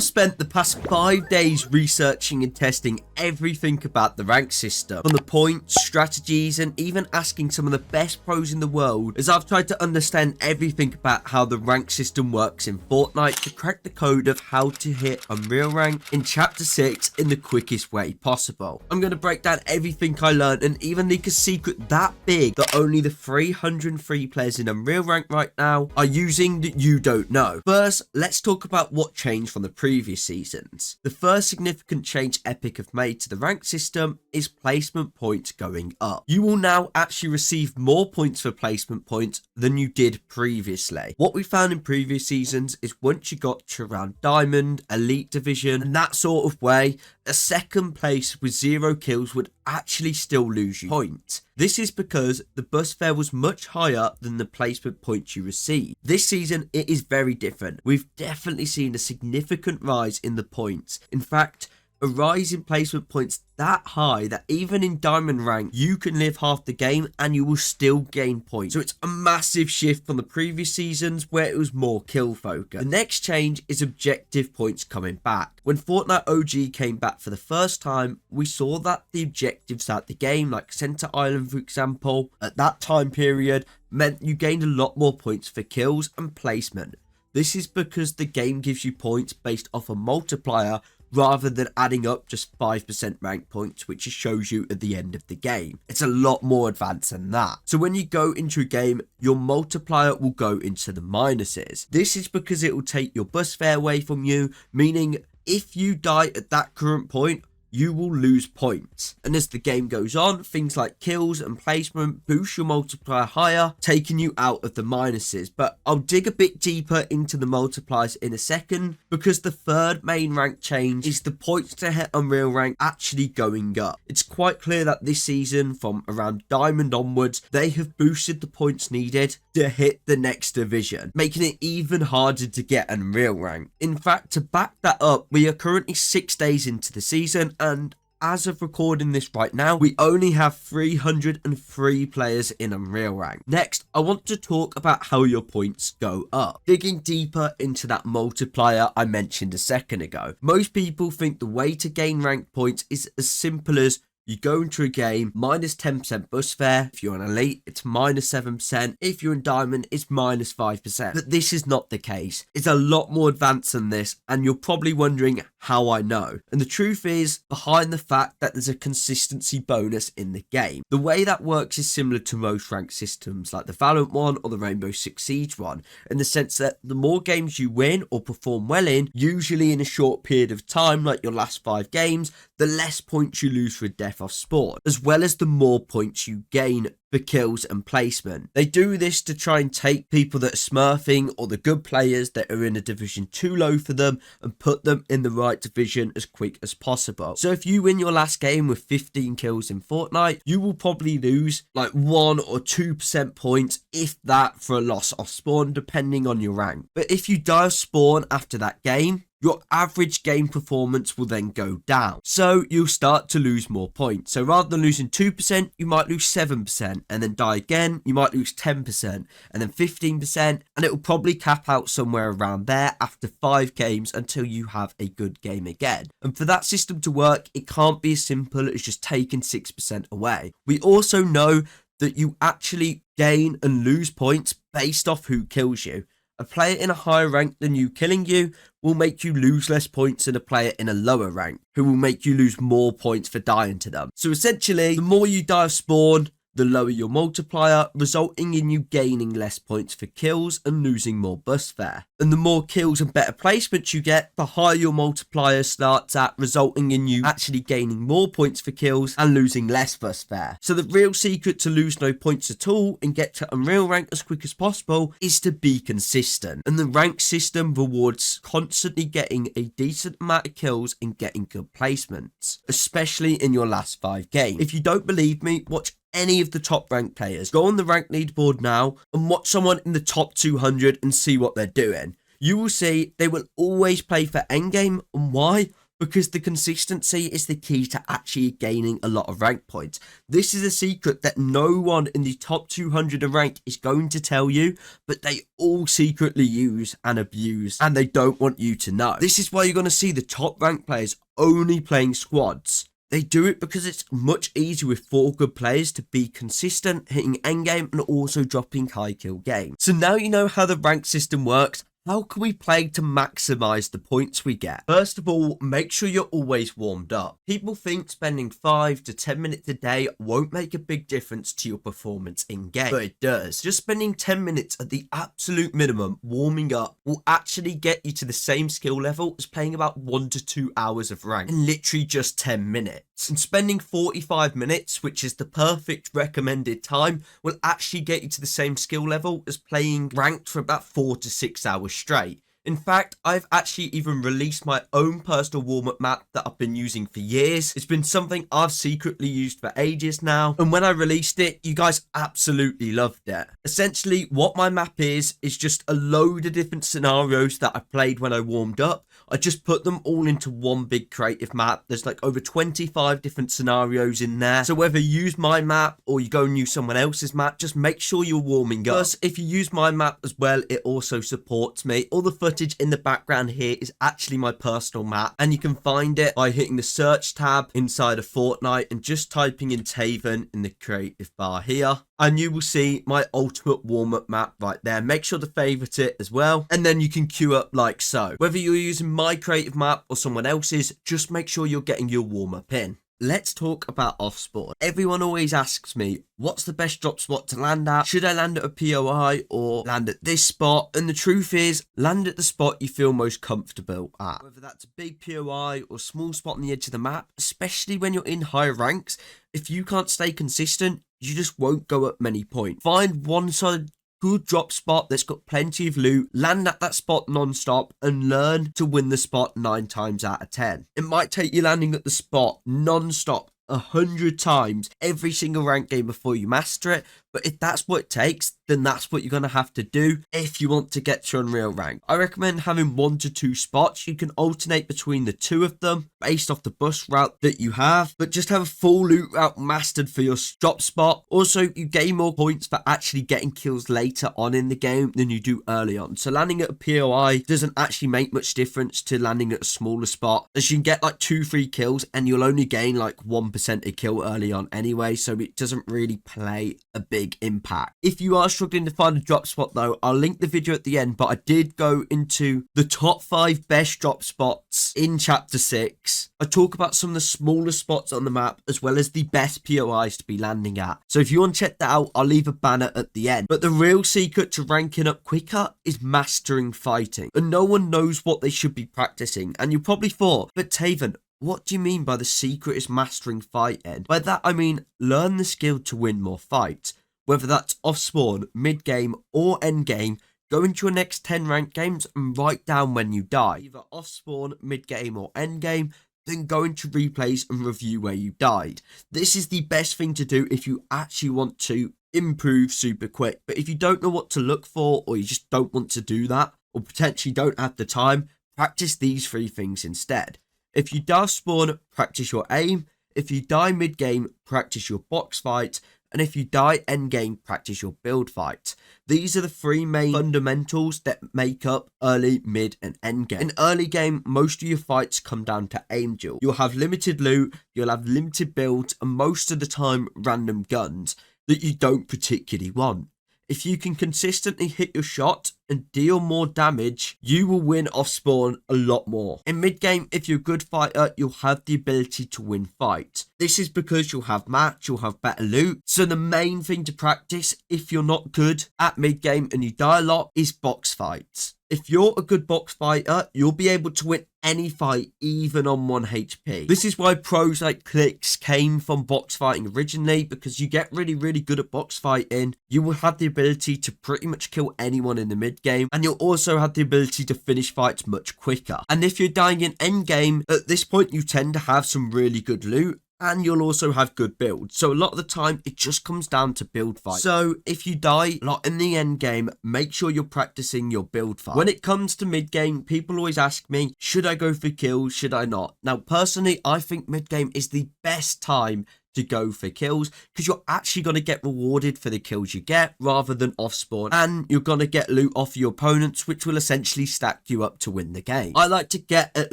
I've spent the past 5 days researching and testing everything about the rank system, from the points, strategies, and even asking some of the best pros in the world, as I've tried to understand everything about how the rank system works in Fortnite to crack the code of how to hit Unreal Rank in Chapter 6 in the quickest way possible. I'm going to break down everything I learned and even leak a secret that big that only the 303 players in Unreal Rank right now are using that you don't know. First, let's talk about what changed from the previous seasons. The first significant change Epic have made to the rank system is placement points going up. You will now actually receive more points for placement points than you did previously. What we found in previous seasons is once you got to around Diamond, Elite Division, and that sort of way, a second place with 0 kills would actually still lose you points. This is because the bus fare was much higher than the placement points you receive. This season, it is very different. We've definitely seen a significant rise in the points. In fact, a rise in placement points that high that even in diamond rank you can live half the game and you will still gain points. So it's a massive shift from the previous seasons where it was more kill focused. The next change is objective points coming back. When Fortnite OG came back for the first time, we saw that the objectives at the game, like Center Island for example, at that time period meant you gained a lot more points for kills and placement. This is because the game gives you points based off a multiplier rather than adding up just 5% rank points, which it shows you at the end of the game. It's a lot more advanced than that. So when you go into a game, your multiplier will go into the minuses. This is because it will take your bus fare away from you, meaning if you die at that current point, you will lose points. And as the game goes on, things like kills and placement boost your multiplier higher, taking you out of the minuses. But I'll dig a bit deeper into the multipliers in a second, because the third main rank change is the points to hit Unreal Rank actually going up. It's quite clear that this season, from around Diamond onwards, they have boosted the points needed to hit the next division, making it even harder to get Unreal Rank. In fact, to back that up, we are currently 6 days into the season, and as of recording this right now, we only have 303 players in Unreal Rank. Next, I want to talk about how your points go up. Digging deeper into that multiplier I mentioned a second ago. Most people think the way to gain rank points is as simple as you go into a game, minus 10% bus fare. If you're on Elite, it's minus 7%. If you're in Diamond, it's minus 5%. But this is not the case. It's a lot more advanced than this, and you're probably wondering how I know. And the truth is behind the fact that there's a consistency bonus in the game. The way that works is similar to most rank systems like the Valorant one or the Rainbow Six Siege one, in the sense that the more games you win or perform well in, usually in a short period of time, like your last 5 games, the less points you lose for death off spawn, as well as the more points you gain for kills and placement. They do this to try and take people that are smurfing or the good players that are in a division too low for them and put them in the right division as quick as possible. So if you win your last game with 15 kills in Fortnite, you will probably lose like 1 or 2% points, if that, for a loss off spawn, depending on your rank. But if you die off spawn after that game, your average game performance will then go down. So you'll start to lose more points. So rather than losing 2%, you might lose 7%, and then die again, you might lose 10%, and then 15%, and it will probably cap out somewhere around there after 5 games until you have a good game again. And for that system to work, it can't be as simple as just taking 6% away. We also know that you actually gain and lose points based off who kills you. A player in a higher rank than you killing you will make you lose less points than a player in a lower rank, who will make you lose more points for dying to them. So essentially, the more you die of spawn, the lower your multiplier, resulting in you gaining less points for kills and losing more bus fare. And the more kills and better placements you get, the higher your multiplier starts at, resulting in you actually gaining more points for kills and losing less bus fare. So the real secret to lose no points at all and get to Unreal Rank as quick as possible is to be consistent. And the rank system rewards constantly getting a decent amount of kills and getting good placements, especially in your last 5 games. If you don't believe me, watch any of the top ranked players. Go on the rank leaderboard now and watch someone in the top 200 and see what they're doing. You will see they will always play for endgame. And why? because the consistency is the key to actually gaining a lot of rank points. This is a secret that no one in the top 200 of rank is going to tell you, but they all secretly use and abuse, and they don't want you to know. This is why you're going to see the top rank players only playing squads. They do it because it's much easier with 4 good players to be consistent, hitting endgame and also dropping high kill games. So now you know how the rank system works. How can we play to maximize the points we get? First of all, make sure you're always warmed up. People think spending 5 to 10 minutes a day won't make a big difference to your performance in game, but it does. Just spending 10 minutes at the absolute minimum warming up will actually get you to the same skill level as playing about 1 to 2 hours of rank in literally just 10 minutes. And spending 45 minutes, which is the perfect recommended time, will actually get you to the same skill level as playing ranked for about 4 to 6 hours straight. In fact, I've actually even released my own personal warm-up map that I've been using for years. It's been something I've secretly used for ages now, and when I released it, you guys absolutely loved it. Essentially, what my map is just a load of different scenarios that I played when I warmed up. I just put them all into one big creative map. There's like over 25 different scenarios in there. So whether you use my map or you go and use someone else's map, just make sure you're warming up. Plus, if you use my map as well, it also supports me. All the footage in the background here is actually my personal map, and you can find it by hitting the search tab inside of Fortnite and just typing in Taven in the creative bar here, and you will see my ultimate warm-up map right there. Make sure to favorite it as well, and then you can queue up like so. Whether you're using my creative map or someone else's, just make sure you're getting your warm-up in. Let's talk about off-spawn. Everyone always asks me, what's the best drop spot to land at? Should I land at a POI or land at this spot? And the truth is, land at the spot you feel most comfortable at. Whether that's a big POI or small spot on the edge of the map, especially when you're in higher ranks, if you can't stay consistent, you just won't go up many points. Find one solid good drop spot that's got plenty of loot, land at that spot non-stop, and learn to win the spot 9 times out of 10. It might take you landing at the spot non-stop 100 times every single rank game before you master it, but if that's what it takes, then that's what you're going to have to do if you want to get to Unreal rank. I recommend having 1 to 2 spots. You can alternate between the 2 of them based off the bus route that you have, but just have a full loot route mastered for your drop spot. Also, you gain more points for actually getting kills later on in the game than you do early on. So landing at a POI doesn't actually make much difference to landing at a smaller spot, as you can get like 2-3 kills and you'll only gain like 1% a kill early on anyway, so it doesn't really play a big impact. If you are struggling to find a drop spot though, I'll link the video at the end, but I did go into the top 5 best drop spots in chapter 6. I talk about some of the smaller spots on the map as well as the best POIs to be landing at. So if you want to check that out, I'll leave a banner at the end. But the real secret to ranking up quicker is mastering fighting, and no one knows what they should be practicing. And you probably thought, but Taven, what do you mean by the secret is mastering fighting? By that I mean learn the skill to win more fights. Whether that's off spawn, mid game or end game, go into your next 10 ranked games and write down when you die. Either off spawn, mid game or end game, then go into replays and review where you died. This is the best thing to do if you actually want to improve super quick. But if you don't know what to look for, or you just don't want to do that, or potentially don't have the time, practice these 3 things instead. If you die spawn, practice your aim. If you die mid game, practice your box fight. And if you die end game, practice your build fight. These are the 3 main fundamentals that make up early, mid and end game. In early game, most of your fights come down to aim duel. You'll have limited loot, you'll have limited builds, and most of the time random guns that you don't particularly want. If you can consistently hit your shot and deal more damage, you will win off spawn a lot more. In mid game, if you're a good fighter, you'll have the ability to win fights. This is because you'll have match, you'll have better loot. So the main thing to practice if you're not good at mid game and you die a lot is box fights. If you're a good box fighter, you'll be able to win any fight, even on 1 HP. This is why pros like Clicks came from box fighting originally, because you get really good at box fighting. You will have the ability to pretty much kill anyone in the mid game, and you'll also have the ability to finish fights much quicker. And if you're dying in end game, at this point you tend to have some really good loot, and you'll also have good builds. So a lot of the time, it just comes down to build fight. So if you die a lot in the end game, make sure you're practicing your build fight. When it comes to mid game, people always ask me, should I go for kills? Should I not? Now, personally, I think mid game is the best time to go for kills, because you're actually going to get rewarded for the kills you get rather than off spawn, and you're going to get loot off your opponents, which will essentially stack you up to win the game. I like to get at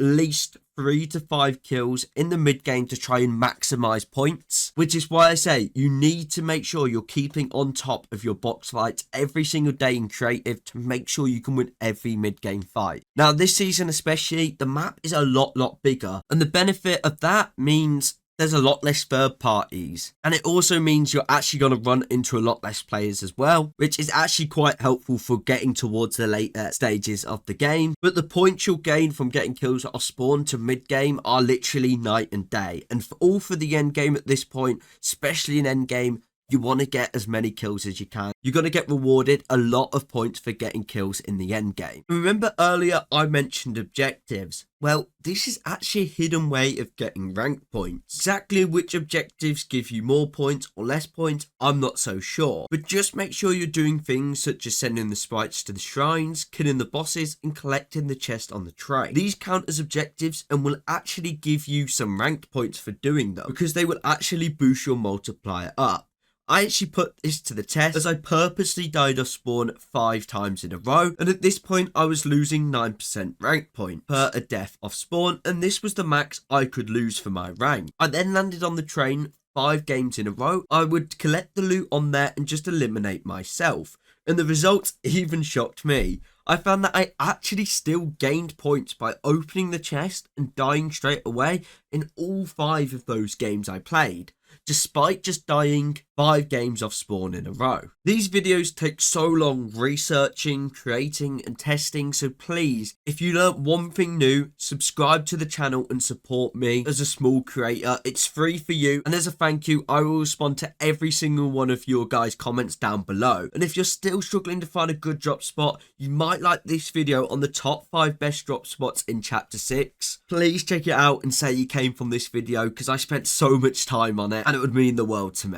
least 3 to 5 kills in the mid game to try and maximize points, which is why I say you need to make sure you're keeping on top of your box fights every single day in creative to make sure you can win every mid game fight. Now this season especially, the map is a lot bigger, and the benefit of that means there's a lot less third parties, and it also means you're actually going to run into a lot less players as well, which is actually quite helpful for getting towards the later stages of the game. But the points you'll gain from getting kills off spawn to mid game are literally night and day, and for the end game at this point, especially in end game, you want to get as many kills as you can. You're going to get rewarded a lot of points for getting kills in the end game. Remember earlier I mentioned objectives? Well, this is actually a hidden way of getting rank points. Exactly which objectives give you more points or less points, I'm not so sure. But just make sure you're doing things such as sending the sprites to the shrines, killing the bosses, and collecting the chest on the train. These count as objectives and will actually give you some ranked points for doing them, because they will actually boost your multiplier up. I actually put this to the test as I purposely died off spawn 5 times in a row, and at this point I was losing 9% rank point per a death off spawn, and this was the max I could lose for my rank. I then landed on the train 5 games in a row. I would collect the loot on there and just eliminate myself, and the results even shocked me. I found that I actually still gained points by opening the chest and dying straight away in all 5 of those games I played, despite just dying 5 games off spawn in a row. These videos take so long researching, creating and testing, so please, if you learnt one thing new, subscribe to the channel and support me as a small creator. It's free for you, and as a thank you, I will respond to every single one of your guys' comments down below. And if you're still struggling to find a good drop spot, you might like this video on the top 5 best drop spots in chapter 6. Please check it out and say you came from this video, because I spent so much time on it and it would mean the world to me.